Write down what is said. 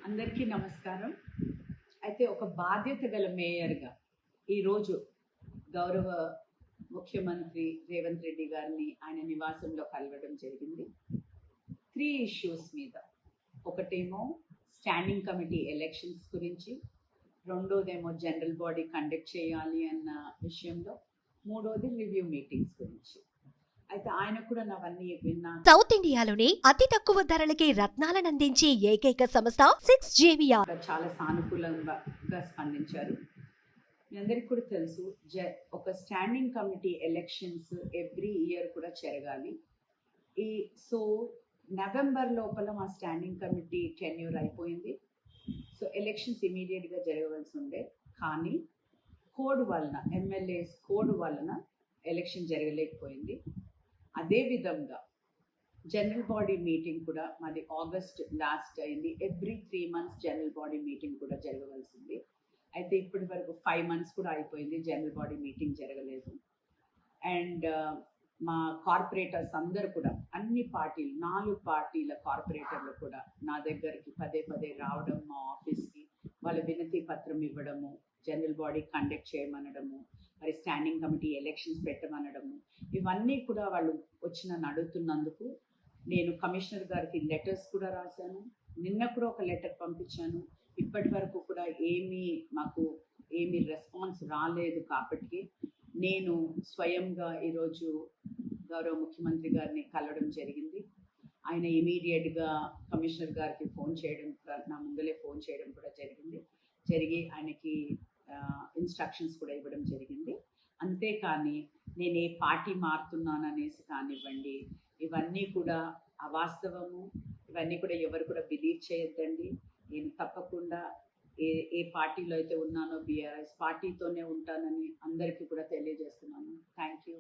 అందరికీ నమస్కారం. అయితే ఒక బాధ్యత గల మేయర్గా ఈరోజు గౌరవ ముఖ్యమంత్రి రేవంత్ రెడ్డి గారిని ఆయన నివాసంలో కలవడం జరిగింది. 3 ఇష్యూస్ మీద. ఒకటేమో స్టాండింగ్ కమిటీ ఎలక్షన్స్ గురించి, రెండోదేమో జనరల్ బాడీ కండక్ట్ చేయాలి అన్న విషయంలో, మూడోది రివ్యూ మీటింగ్స్ గురించి. అయితే ఆయన కూడా నావన్నీ విన్నా. సౌత్ ఇండియాలోని అతి తక్కువ ధరలకి రత్నాలను అందించే ఏకైక సంస్థ 6JVR చాలా సానుకూలంగా స్పందించారు. మీ అందరికీ కూడా తెలుసు, ఒక standing committee elections every year కూడా జరగాలి. సో నవంబర్ లోపల మా స్టాండింగ్ కమిటీ టెన్యూర్ అయిపోయింది. సో ఎలక్షన్స్ ఇమీడియట్గా జరగవలసి ఉండే, కానీ కోడ్ వలన, ఎమ్మెల్యేస్ కోడ్ వలన ఎలక్షన్ జరగలేకపోయింది. అదేవిధంగా జనరల్ బాడీ మీటింగ్ కూడా మాది ఆగస్ట్ లాస్ట్ అయింది. Every 3 months general body meeting కూడా జరగవలసింది. అయితే ఇప్పటి వరకు 5 months కూడా అయిపోయింది, జనరల్ బాడీ మీటింగ్ జరగలేదు. అండ్ మా కార్పొరేటర్స్ అందరూ కూడా, అన్ని పార్టీలు, 4 పార్టీల కార్పొరేటర్లు కూడా నా దగ్గరికి పదే రావడం, మా ఆఫీస్కి వాళ్ళ వినతి పత్రం ఇవ్వడము, జనరల్ బాడీ కండక్ట్ చేయమనడము, మరి స్టాండింగ్ కమిటీ ఎలక్షన్స్ పెట్టమనడము, ఇవన్నీ కూడా వాళ్ళు అడుగుతున్నందుకు నేను కమిషనర్ గారికి లెటర్స్ కూడా రాశాను. నిన్న కూడా ఒక లెటర్ పంపించాను. ఇప్పటి వరకు కూడా మాకు ఏమీ రెస్పాన్స్ రాలేదు. కాబట్టి నేను స్వయంగా ఈరోజు గౌరవ ముఖ్యమంత్రి గారిని కలవడం జరిగింది. ఆయన ఇమీడియట్గా కమిషనర్ గారికి ఫోన్ చేయడం, నా ముందలే ఫోన్ చేయడం కూడా జరిగి ఆయనకి ఇన్స్ట్రక్షన్స్ కూడా ఇవ్వడం జరిగింది. అంతేకాని నేను ఏ పార్టీ మారుతున్నాననేసి కానివ్వండి, ఇవన్నీ కూడా అవాస్తవము. ఇవన్నీ కూడా ఎవరు కూడా బిలీవ్ చేయొద్దండి. నేను తప్పకుండా ఏ పార్టీలో అయితే ఉన్నానో BRS పార్టీతోనే ఉంటానని అందరికీ కూడా తెలియజేస్తున్నాను. Thank you.